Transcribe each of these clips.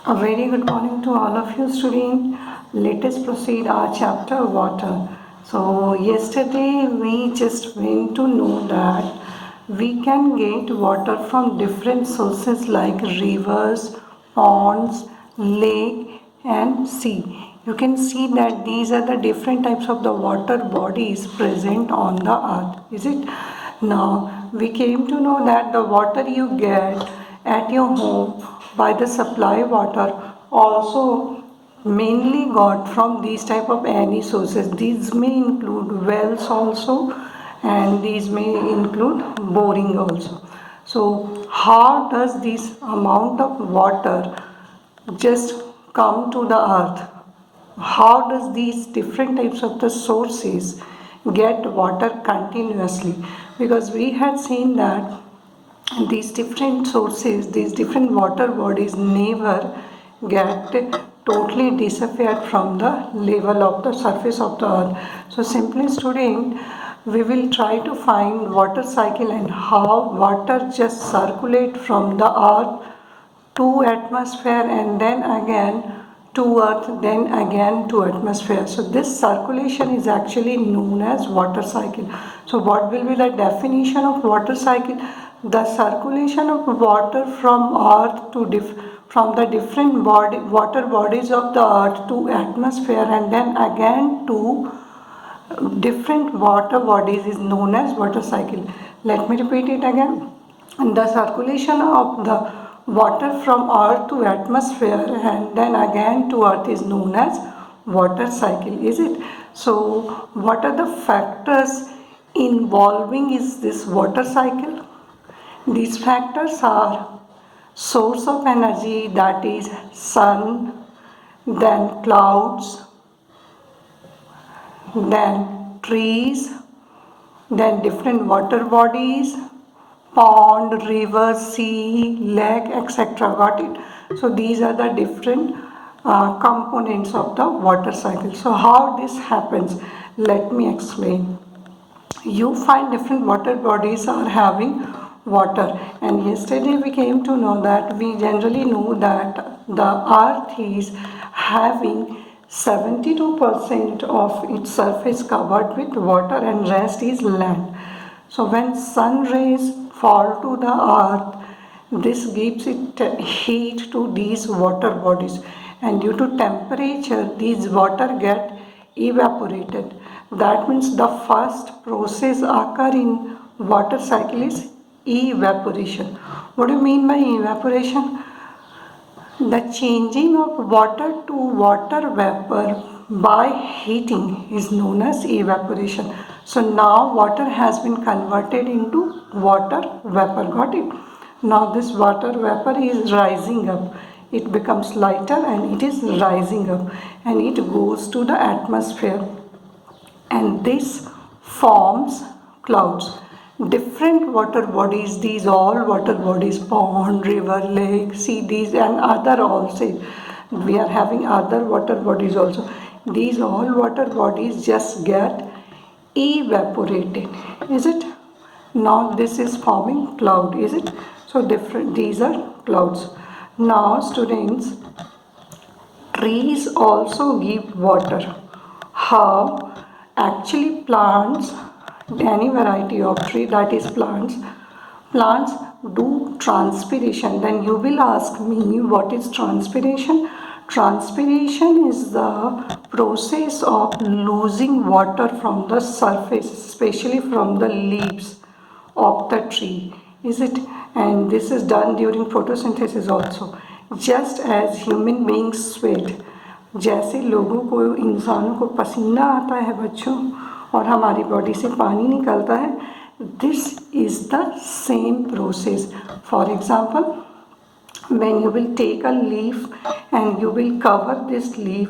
A very good morning to all of you students. Let us proceed our chapter water. So yesterday we just went to know that we can get water from different sources like rivers, ponds, lake and sea. You can see that these are the different types of the water bodies present on the earth. Is it? Now we came to know that the water you get at your home by the supply water also mainly got from these type of any sources. These may include wells also, and these may include boring also. So how does this amount of water just come to the earth? How does these different types of the sources get water continuously? Because we had seen that these different sources, these different water bodies never get totally disappeared from the level of the surface of the earth. So simply student, we will try to find water cycle and how water just circulate from the earth to atmosphere and then again to earth, then again to atmosphere. So this circulation is actually known as water cycle. So what will be the definition of water cycle? The circulation of water from earth to from the different water bodies of the earth to atmosphere and then again to different water bodies is known as water cycle. Let me repeat it again. The circulation of the water from earth to atmosphere and then again to earth is known as water cycle, is it? So what are the factors involving is this water cycle? These factors are source of energy, that is sun, then clouds, then trees, then different water bodies, pond, river, sea, lake, etc. Got it? So these are the different components of the water cycle. So how this happens? Let me explain. You find different water bodies are having water, and yesterday we came to know that we generally know that the earth is having 72% of its surface covered with water and rest is land. So when sun rays fall to the earth, this gives it heat to these water bodies, and due to temperature these water get evaporated. That means the first process occur in water cycle is evaporation. What do you mean by evaporation? The changing of water to water vapor by heating is known as evaporation. So now water has been converted into water vapor. Got it? Now this water vapor is rising up. It becomes lighter and it is rising up and it goes to the atmosphere, and this forms clouds. Different water bodies, these all water bodies, pond, river, lake, sea, these and other also. We are having other water bodies also. These all water bodies just get evaporated. Is it? Now this is forming cloud. Is it? So different. These are clouds. Now students, trees also give water. How? Actually plants, any variety of tree, that is plants do transpiration. Then you will ask me, what is transpiration? Transpiration is the process of losing water from the surface, especially from the leaves of the tree. Is it? And this is done during photosynthesis also. Just as human beings sweat, जैसे लोगों को, इंसानों को पसीना आता है बच्चों, और हमारी बॉडी से पानी निकलता है, this is the same process. For example, when you will take a leaf and you will cover this leaf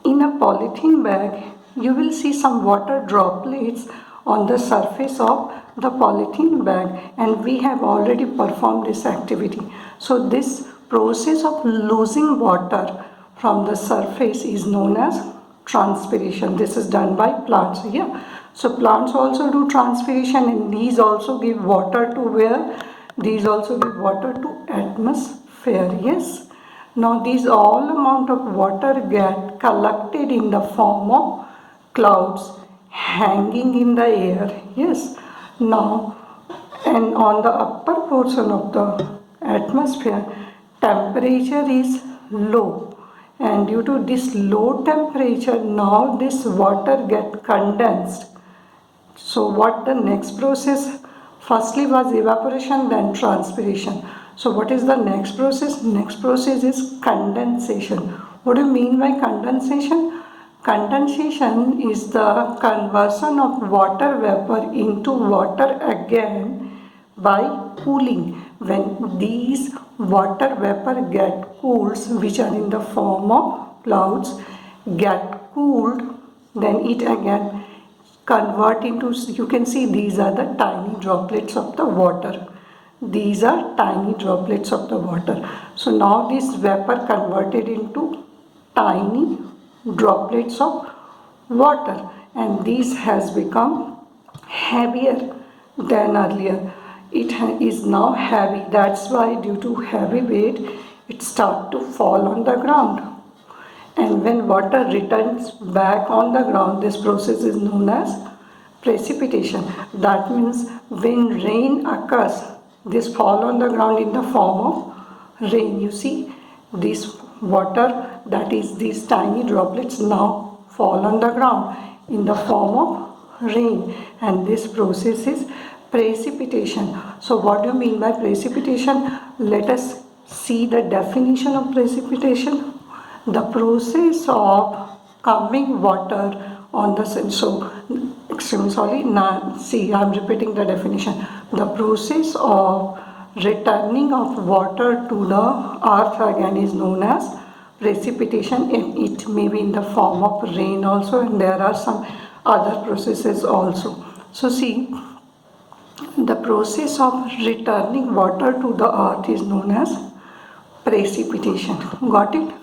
in a polythene bag, you will see some water droplets on the surface of the polythene bag, and we have already performed this activity. So this process of losing water from the surface is known as transpiration. This is done by plants. Yeah. So plants also do transpiration, and these also give water to where? These also give water to atmosphere. Yes. Now these all amount of water get collected in the form of clouds hanging in the air. Yes. Now, and on the upper portion of the atmosphere, temperature is low, and due to this low temperature, now this water get condensed. So what the next process? Firstly was evaporation, then transpiration. So what is the next process? Next process is condensation. What do you mean by condensation? Condensation is the conversion of water vapor into water again by cooling. When these water vapor get cooled, which are in the form of clouds, get cooled, then it again convert into, you can see these are the tiny droplets of the water. These are tiny droplets of the water. So now this vapor converted into tiny droplets of water, and this has become heavier than earlier. It is now heavy. That's why due to heavy weight it start to fall on the ground. And when water returns back on the ground, this process is known as precipitation. That means when rain occurs, this fall on the ground in the form of rain. You see, this water, that is these tiny droplets, now fall on the ground in the form of rain, and this process is precipitation. So what do you mean by precipitation? Let us see the definition of precipitation. The process of coming water on the sun. So extremely sorry, now see, I'm repeating the definition. The process of returning of water to the earth again is known as precipitation, and it may be in the form of rain also, and there are some other processes also. So see, the process of returning water to the earth is known as precipitation. Got it?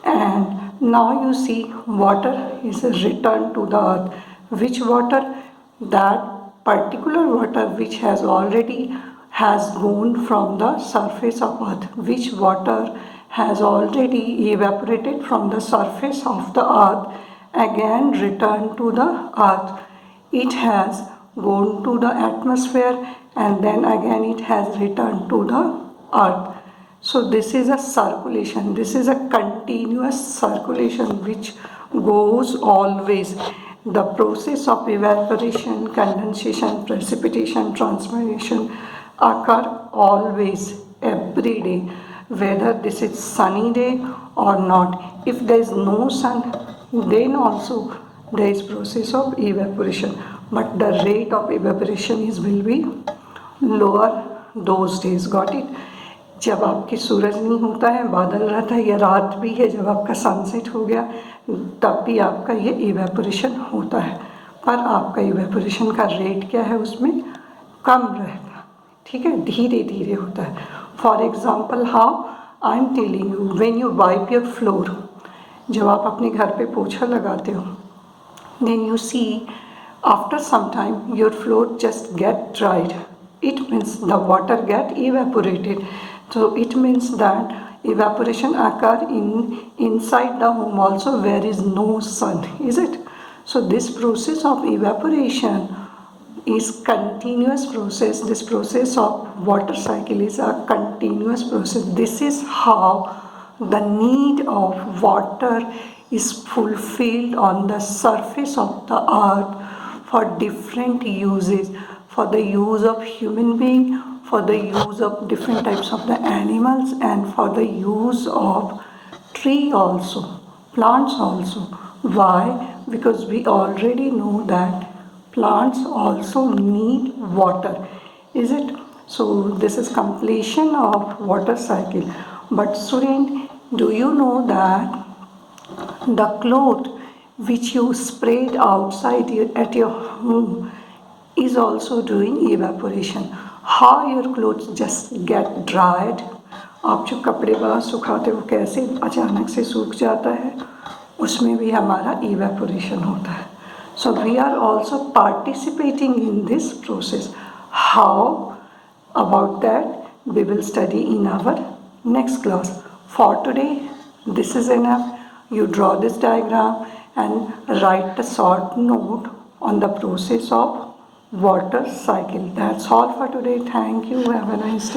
And now you see water is returned to the earth. Which water? That particular water which has already has gone from the surface of earth. Which water has already evaporated from the surface of the earth, again returned to the earth. It has gone to the atmosphere, and then again it has returned to the earth. So this is a circulation. This is a continuous circulation which goes always. The process of evaporation, condensation, precipitation, transpiration occur always, every day, whether this is sunny day or not. If there is no sun, then also there is process of evaporation, but the rate of evaporation is will be lower those days. Got it? जब आपकी सूरज नहीं होता है, बादल रहता है, या रात भी है, जब आपका सनसेट हो गया, तब भी आपका ये इवेपोरेशन होता है, पर आपका इवेपोरेशन का रेट क्या है, उसमें कम रहता है. ठीक है, धीरे धीरे होता है. For example, how I am telling you, when you wipe your floor, जब आप अपने घर पे पोछा लगाते हो, then you see after some time your floor just get dried. It means the water get evaporated. So it means that evaporation occur inside the home also where is no sun, is it? So this process of evaporation is continuous process. This process of water cycle is a continuous process. This is how the need of water is fulfilled on the surface of the earth for different uses, for the use of human being, for the use of different types of the animals, and for the use of tree also, plants also. Why? Because we already know that plants also need water, is it? So this is completion of water cycle. But student, do you know that the cloth which you sprayed outside at your home is also doing evaporation? How your clothes just get dried? आप जो कपड़े बाहर सुखाते हो कैसे अचानक से सूख जाता है, उसमें भी हमारा evaporation होता है. So we are also participating in this process. How about that we will study in our next class. For today, this is enough. You draw this diagram and write a short note on the process of water cycle. That's all for today. Thank you. Have a nice day.